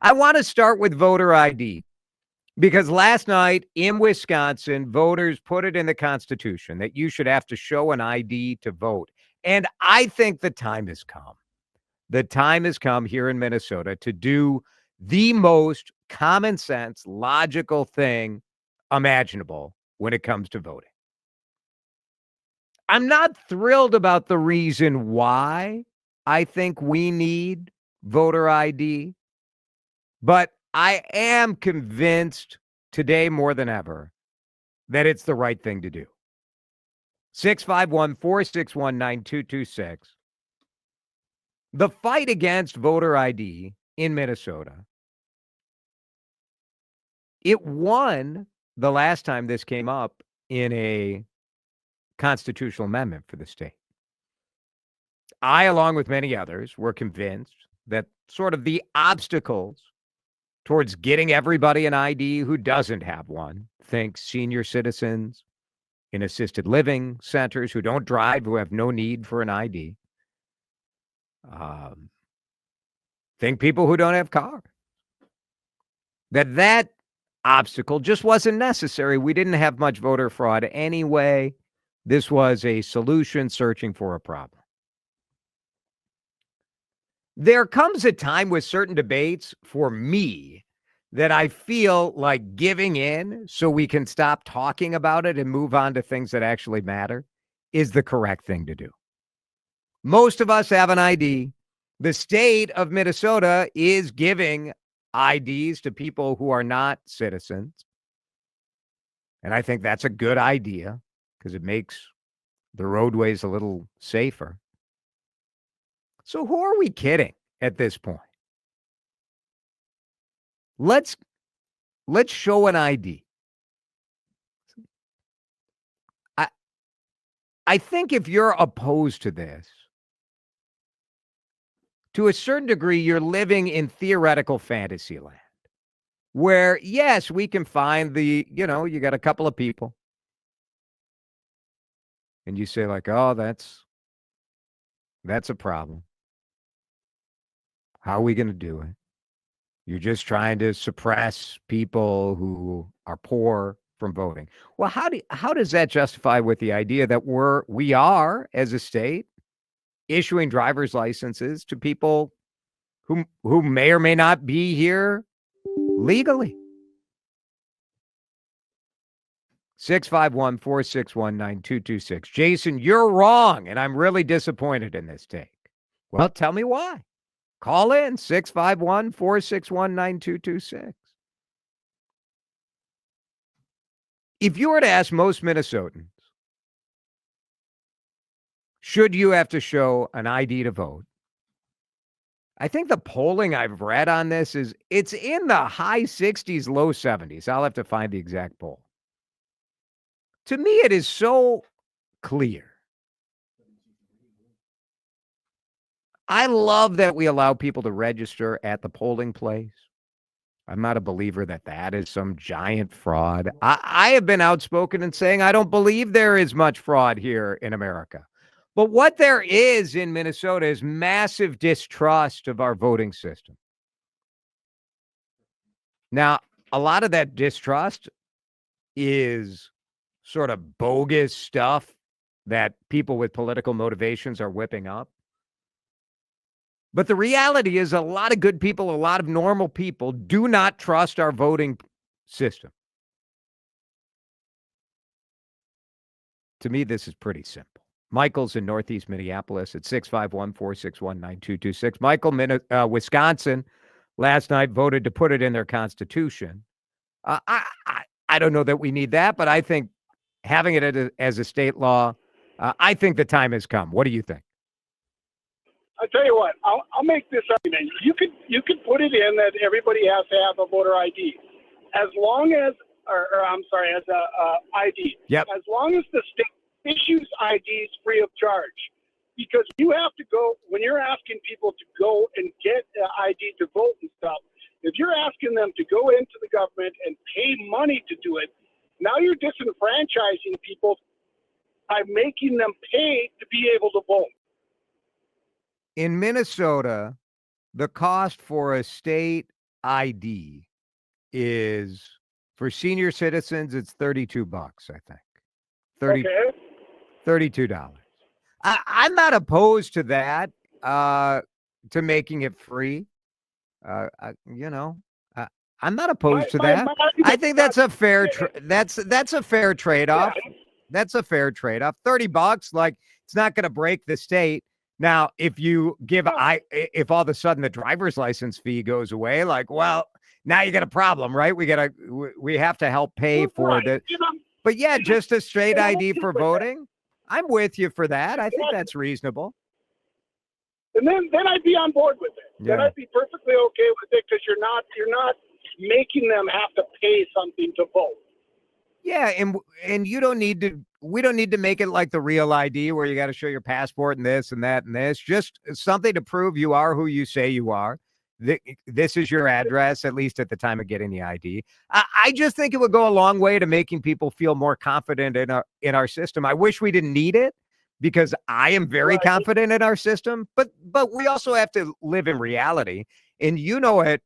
I want to start with voter ID because last night in Wisconsin, voters put it in the Constitution that you should have to show an ID to vote. And I think the time has come. The time has come here in Minnesota to do the most common sense, logical thing imaginable when it comes to voting. I'm not thrilled about the reason why I think we need voter ID, but I am convinced today more than ever that it's the right thing to do. 651-461-9226. The fight against voter ID in Minnesota, it won the last time this came up in a constitutional amendment for the state. I, along with many others, were convinced that sort of the obstacles towards getting everybody an ID who doesn't have one, think senior citizens in assisted living centers who don't drive, who have no need for an ID, think people who don't have cars, that obstacle just wasn't necessary. We didn't have much voter fraud anyway. This was a solution searching for a problem. There comes a time with certain debates for me that I feel like giving in so we can stop talking about it and move on to things that actually matter is the correct thing to do. Most of us have an ID. The state of Minnesota is giving IDs to people who are not citizens. And I think that's a good idea because it makes the roadways a little safer. So who are we kidding at this point? Let's show an ID. I think if you're opposed to this, to a certain degree, you're living in theoretical fantasy land where, yes, we can find you got a couple of people and you say like, oh, that's a problem. How are we going to do it? You're just trying to suppress people who are poor from voting. Well, how does that justify with the idea that we are as a state issuing driver's licenses to people who may or may not be here legally? 651-461-9226. Jason, you're wrong, and I'm really disappointed in this take. Well, tell me why. Call in 651-461-9226. If you were to ask most Minnesotans, should you have to show an ID to vote? I think the polling I've read on this it's in the high 60s, low 70s. I'll have to find the exact poll. To me, it is so clear. I love that we allow people to register at the polling place. I'm not a believer that is some giant fraud. I have been outspoken in saying I don't believe there is much fraud here in America. But what there is in Minnesota is massive distrust of our voting system. Now, a lot of that distrust is sort of bogus stuff that people with political motivations are whipping up. But the reality is a lot of good people, a lot of normal people do not trust our voting system. To me, this is pretty simple. Michael's in Northeast Minneapolis at 651-461-9226. Michael, Wisconsin, last night voted to put it in their constitution. I don't know that we need that, but I think having it as a state law, I think the time has come. What do you think? I tell you what, I'll make this argument. You could put it in that everybody has to have a voter ID, as long as, as a ID. Yep. As long as the state issues IDs free of charge, because you have to go when you're asking people to go and get an ID to vote and stuff. If you're asking them to go into the government and pay money to do it, now you're disenfranchising people by making them pay to be able to vote. In Minnesota, the cost for a state ID is for senior citizens, it's $32, I think. 30, Okay. $32. I'm not opposed to that, to making it free. You know, uh, I'm not opposed to that. My I argument think not, that's a fair that's a fair yeah, trade-off. That's a fair trade-off. $30, like it's not going to break the state. Now, if you give no, if all of a sudden the driver's license fee goes away, like, well, now you got a problem, right? We have to help pay for right. the. You know, But yeah, just a straight and I'm ID okay for with that. voting. I'm with you for that. I think Yeah. that's reasonable. And then I'd be on board with it. Then Yeah. I'd be perfectly okay with it because you're not making them have to pay something to vote. Yeah, and you don't need to. We don't need to make it like the real ID where you got to show your passport and this and that and this. Just something to prove you are who you say you are. This is your address, at least at the time of getting the ID. I just think it would go a long way to making people feel more confident in our system. I wish we didn't need it because I am very Right. confident in our system, but we also have to live in reality. And you know it.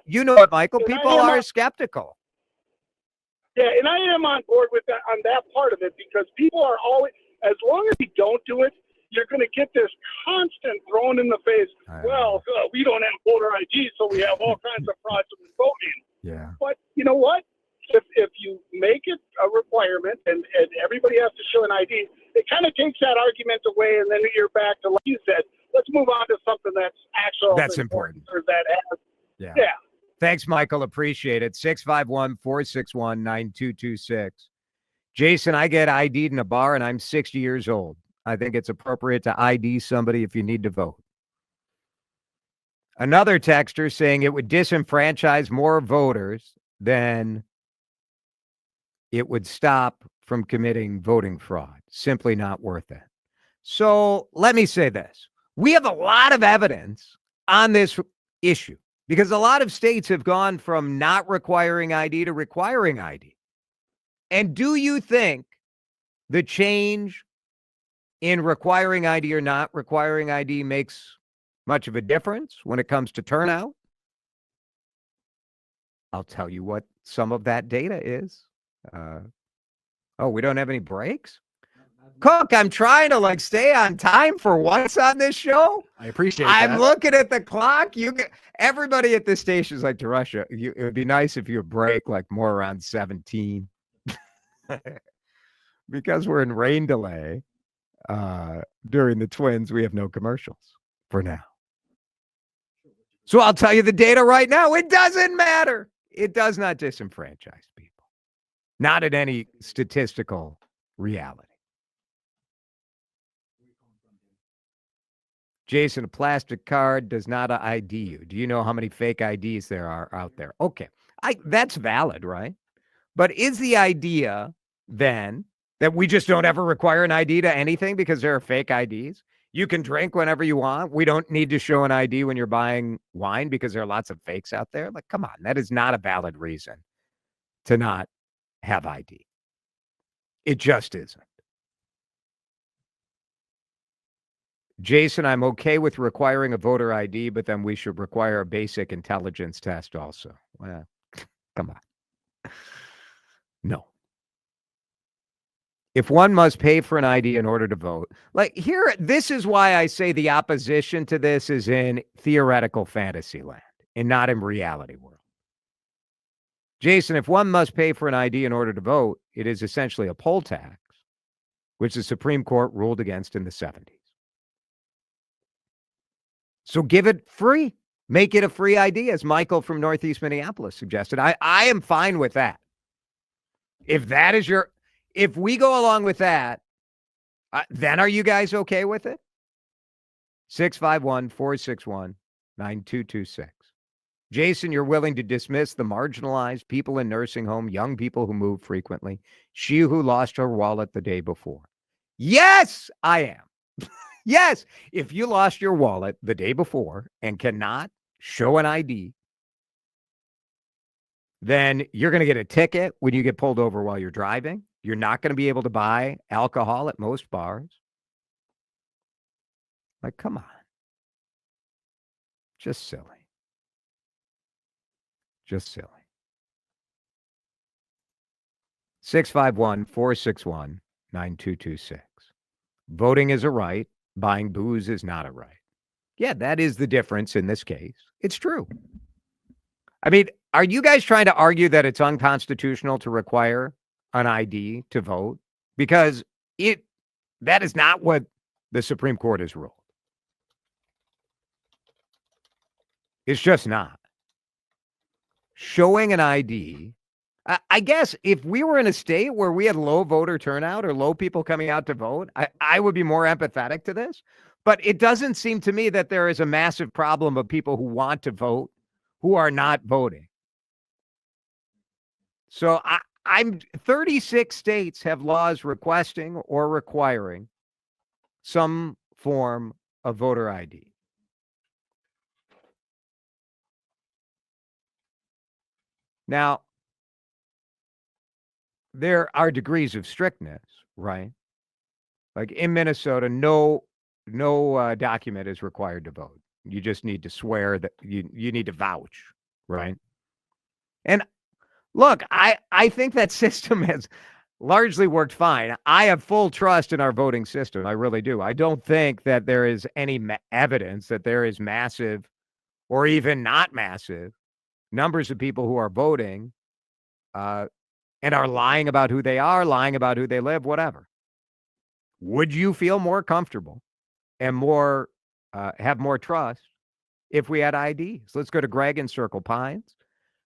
You know it, Michael. And People I am are on, skeptical. yeah, and I am on board with that on that part of it because people are always, as long as you don't do it, you're going to get this constant thrown in the face. Well, we don't have voter ID, so we have all kinds of fraudulent voting. Yeah. But you know what? If you make it a requirement and everybody has to show an ID, it kind of takes that argument away, and then you're back to, like you said, let's move on to something that's important. or that has. Yeah. Yeah. Thanks, Michael. Appreciate it. 651-461-9226. Jason, I get ID'd in a bar and I'm 60 years old. I think it's appropriate to ID somebody if you need to vote. Another texter saying it would disenfranchise more voters than it would stop from committing voting fraud. Simply not worth it. So let me say this. We have a lot of evidence on this issue because a lot of states have gone from not requiring ID to requiring ID. And do you think the change in requiring ID or not requiring ID makes much of a difference when it comes to turnout? I'll tell you what some of that data is. We don't have any breaks? Cook, I'm trying to stay on time for once on this show. I appreciate I'm that. looking at the clock. Everybody at this station is like, DeRusha, it would be nice if you break more around 17. Because we're in rain delay during the Twins, we have no commercials for now. So I'll tell you the data right now. It doesn't matter. It does not disenfranchise people. Not in any statistical reality. Jason, a plastic card does not ID you. Do you know how many fake IDs there are out there? Okay. That's valid, right? But is the idea then that we just don't ever require an ID to anything because there are fake IDs? You can drink whenever you want. We don't need to show an ID when you're buying wine because there are lots of fakes out there. Come on, that is not a valid reason to not have ID. It just isn't. Jason, I'm okay with requiring a voter ID, but then we should require a basic intelligence test also. Well, come on. No. If one must pay for an ID in order to vote, this is why I say the opposition to this is in theoretical fantasy land and not in reality world. Jason, if one must pay for an ID in order to vote, it is essentially a poll tax, which the Supreme Court ruled against in the 70s. So give it free. Make it a free ID, as Michael from Northeast Minneapolis suggested. I am fine with that. If we go along with that, then are you guys okay with it? 651-461-9226. Jason, you're willing to dismiss the marginalized, people in nursing home, young people who move frequently, she who lost her wallet the day before. Yes, I am. Yes, if you lost your wallet the day before and cannot show an ID, then you're going to get a ticket when you get pulled over while you're driving. You're not going to be able to buy alcohol at most bars. Come on. Just silly. Just silly. 651-461-9226. Voting is a right. Buying booze is not a right. Yeah, that is the difference in this case. It's true. I mean, are you guys trying to argue that it's unconstitutional to require an ID to vote? Because that is not what the Supreme Court has ruled. It's just not. Showing an ID, I guess if we were in a state where we had low voter turnout or low people coming out to vote, I would be more empathetic to this. But it doesn't seem to me that there is a massive problem of people who want to vote who are not voting. So I'm 36 states have laws requesting or requiring some form of voter ID. Now, there are degrees of strictness, right? Like in Minnesota, no document is required to vote. You just need to swear that you need to vouch, right? And look, I think that system has largely worked fine. I have full trust in our voting system. I really do. I don't think that there is any evidence that there is massive or even not massive numbers of people who are voting and are lying about who they are, lying about who they live, whatever. Would you feel more comfortable and more have more trust if we had IDs? Let's go to Greg in Circle Pines.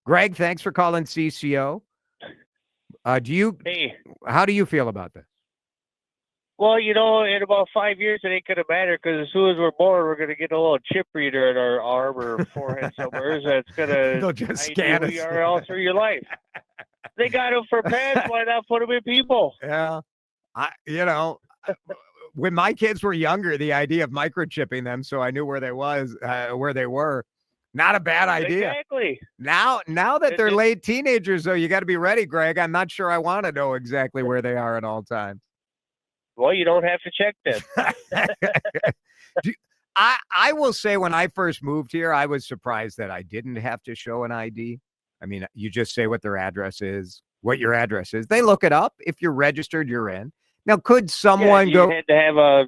Greg, thanks for calling CCO. Hey. How do you feel about this? Well, in about 5 years, it ain't going to matter because as soon as we're born, we're going to get a little chip reader in our arm or forehead somewhere that's going to They'll just scan who us. you are all through your life. They got them for pets. Why not put them in people? Yeah. When my kids were younger, the idea of microchipping them so I knew where they were, not a bad idea. Exactly. Now that they're late teenagers, though, you got to be ready, Greg. I'm not sure I want to know exactly where they are at all times. Well, you don't have to check them. I will say when I first moved here, I was surprised that I didn't have to show an ID. I mean, you just say what their address is, what your address is. They look it up. If you're registered, you're in. Now, could someone you had to have a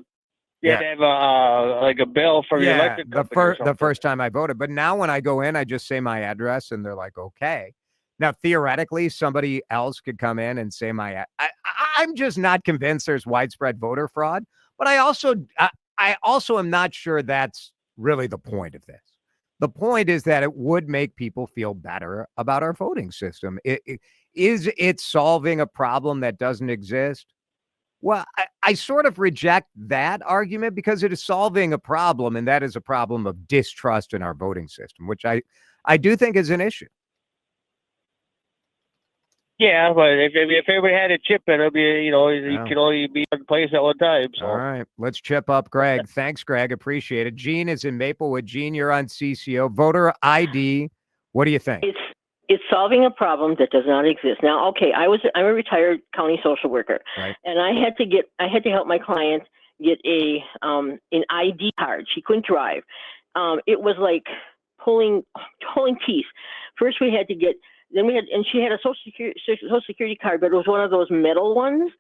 like a bill from your electric company the first time I voted. But now when I go in, I just say my address and they're like, okay. Now, theoretically, somebody else could come in and say I'm just not convinced there's widespread voter fraud. But I also am not sure that's really the point of this. The point is that it would make people feel better about our voting system. Is it solving a problem that doesn't exist? Well, I sort of reject that argument because it is solving a problem, and that is a problem of distrust in our voting system, which I do think is an issue. Yeah, but if everybody had a chip in, it'll be, you can only be in one place at one time. So. All right, let's chip up Greg. Thanks, Greg. Appreciate it. Gene is in Maplewood. Gene, you're on CCO. Voter ID. What do you think? It's solving a problem that does not exist. Now, okay, I'm a retired county social worker, right. And I had to help my client get an ID card. She couldn't drive. It was like pulling teeth. First, she had a social security card, but it was one of those metal ones.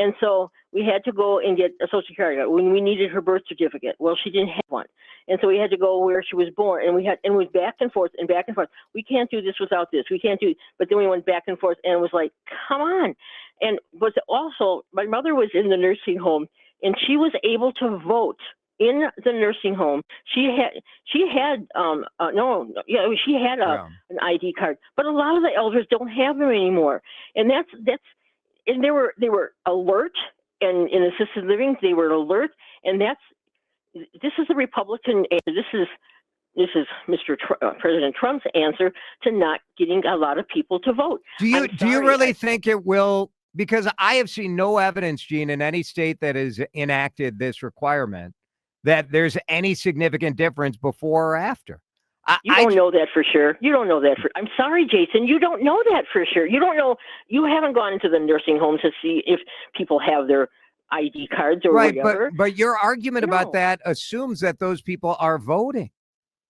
And so we had to go and get a social security card when we needed her birth certificate. Well, she didn't have one. And so we had to go where she was born, and we went back and forth and back and forth. We can't do this without this. We can't do, but then we went back and forth, and it was like, come on. But also, my mother was in the nursing home, and she was able to vote in the nursing home. She had an ID card, but a lot of the elders don't have them anymore, and and they were alert, and in assisted living they were alert, and this is the Republican answer. This is President Trump's answer to not getting a lot of people to vote. Do you really think it will? Because I have seen no evidence, Gene, in any state that has enacted this requirement that there's any significant difference before or after. You don't know that for sure. You don't know that I'm sorry, Jason. You don't know that for sure. You don't know. You haven't gone into the nursing home to see if people have their ID cards or whatever. But your argument about that assumes that those people are voting.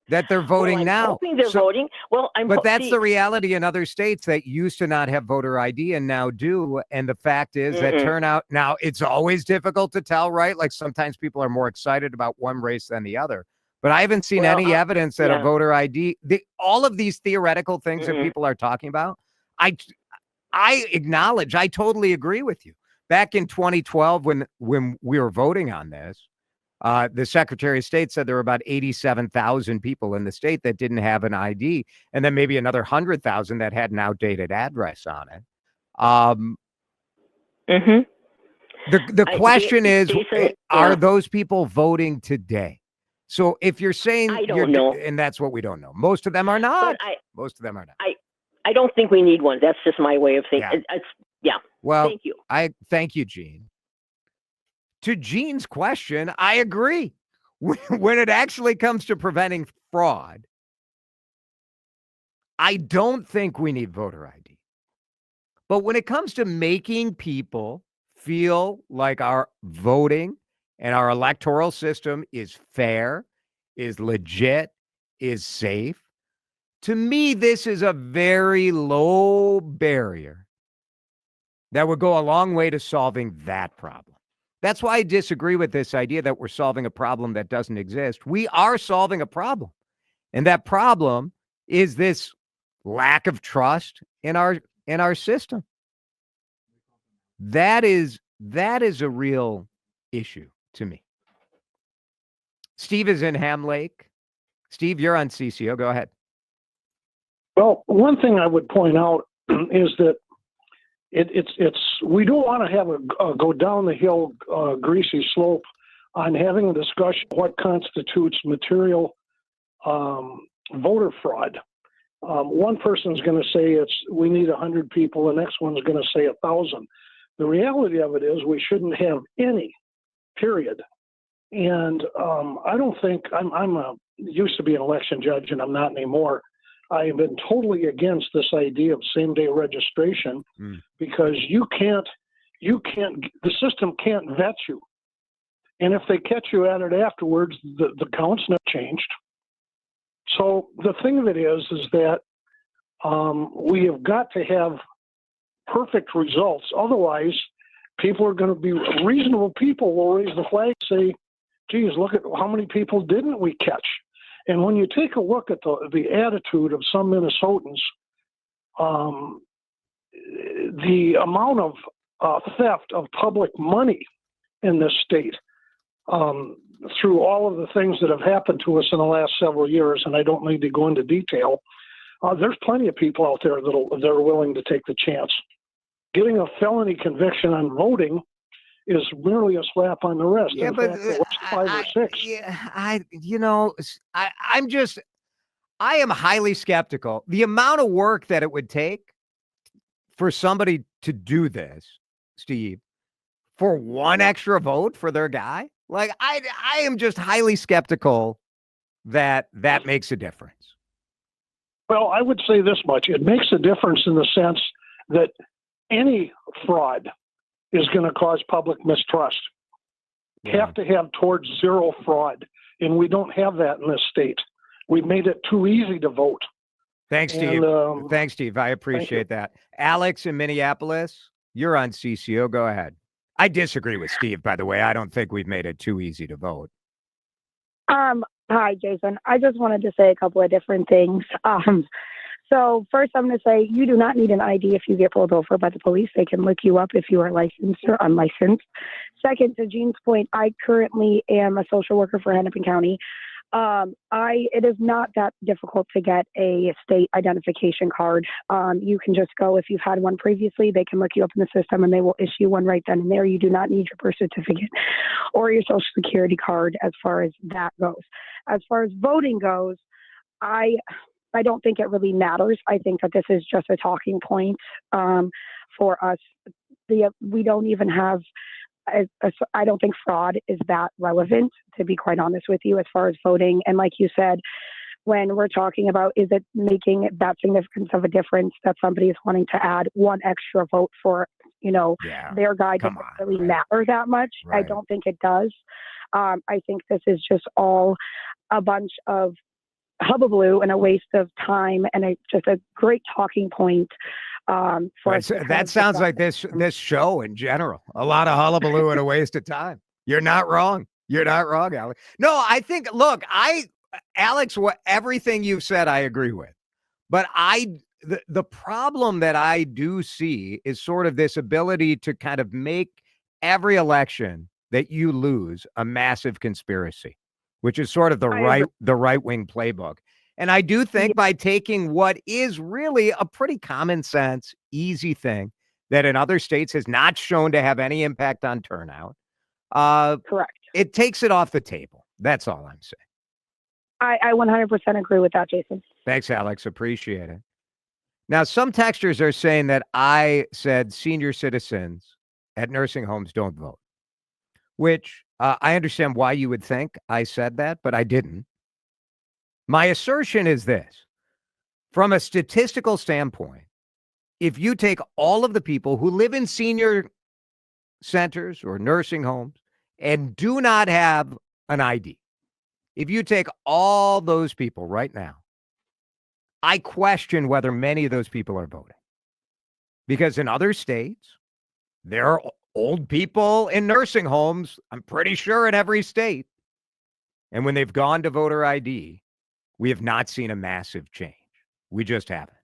that they're voting I'm now. hoping they're voting. Well, but that's the reality in other states that used to not have voter ID and now do. And the fact is that turnout now, it's always difficult to tell, right? Like sometimes people are more excited about one race than the other. But I haven't seen any evidence that a voter ID, all of these theoretical things that people are talking about, I acknowledge, I totally agree with you. Back in 2012, when we were voting on this, the Secretary of State said there were about 87,000 people in the state that didn't have an ID, and then maybe another 100,000 that had an outdated address on it. The question is, are those people voting today? So if you're saying, I don't know, and that's what we don't know. Most of them are not. Most of them are not. I don't think we need one. That's just my way of thinking. Well, thank you. Thank you, Gene. To Gene's question, I agree. When it actually comes to preventing fraud, I don't think we need voter ID. But when it comes to making people feel like our voting and our electoral system is fair, is legit, is safe, to me, this is a very low barrier that would go a long way to solving that problem. That's why I disagree with this idea that we're solving a problem that doesn't exist. We are solving a problem. And that problem is this lack of trust in our system. That is a real issue to me. Steve is in Ham Lake. Steve, you're on CCO. Go ahead. Well, one thing I would point out is that it's we don't want to have a go down the hill greasy slope on having a discussion of what constitutes material voter fraud. One person's going to say we need 100 people. The next one's going to say 1,000. The reality of it is we shouldn't have any, period. And I don't think used to be an election judge, and I'm not anymore. I have been totally against this idea of same-day registration because the system can't vet you. And if they catch you at it afterwards, the count's not changed. So the thing of it is that we have got to have perfect results. Otherwise, people are going to be reasonable. People will raise the flag, say, geez, look at how many people didn't we catch? And when you take a look at the attitude of some Minnesotans, the amount of theft of public money in this state, through all of the things that have happened to us in the last several years, and I don't need to go into detail, there's plenty of people out there that are willing to take the chance. Getting a felony conviction on voting is merely a slap on the wrist. Yeah, in but fact, 5 or 6. I am highly skeptical. The amount of work that it would take for somebody to do this, Steve, for one extra vote for their guy, like I am just highly skeptical that makes a difference. Well, I would say this much. It makes a difference in the sense that any fraud is going to cause public mistrust. Have to have towards zero fraud, and we don't have that in this state. We've made it too easy to vote. Thanks, Steve. Thanks, Steve. I appreciate that. Alex in Minneapolis, you're on CCO. Go ahead. I disagree with Steve, by the way. I don't think we've made it too easy to vote. Hi, Jason. I just wanted to say a couple of different things. So first, I'm going to say you do not need an ID if you get pulled over by the police. They can look you up if you are licensed or unlicensed. Second, to Gene's point, I currently am a social worker for Hennepin County. It is not that difficult to get a state identification card. You can just go, if you've had one previously, they can look you up in the system and they will issue one right then and there. You do not need your birth certificate or your social security card as far as that goes. As far as voting goes, I don't think it really matters. I think that this is just a talking point for us. We don't even have, I don't think fraud is that relevant, to be quite honest with you, as far as voting. And like you said, when we're talking about, is it making that significance of a difference that somebody is wanting to add one extra vote for, their guy doesn't really matter that much. Right. I don't think it does. I think this is just all a bunch of hullabaloo and a waste of time and just a great talking point. For us to kind That of sounds discuss. like this show in general. A lot of hullabaloo and a waste of time. You're not wrong. You're not wrong, Alex. No, I think, look, Alex, everything you've said, I agree with. But the problem that I do see is sort of this ability to kind of make every election that you lose a massive conspiracy, which is sort of the right wing playbook. And I do think by taking what is really a pretty common sense, easy thing that in other states has not shown to have any impact on turnout, Correct. it takes it off the table. That's all I'm saying. I 100% agree with that, Jason. Thanks, Alex. Appreciate it. Now, some texters are saying that I said senior citizens at nursing homes don't vote, which I understand why you would think I said that, but I didn't. My assertion is this. From a statistical standpoint, if you take all of the people who live in senior centers or nursing homes and do not have an ID, if you take all those people right now, I question whether many of those people are voting. Because in other states, there are old people in nursing homes, I'm pretty sure in every state. And when they've gone to voter ID, we have not seen a massive change. We just haven't.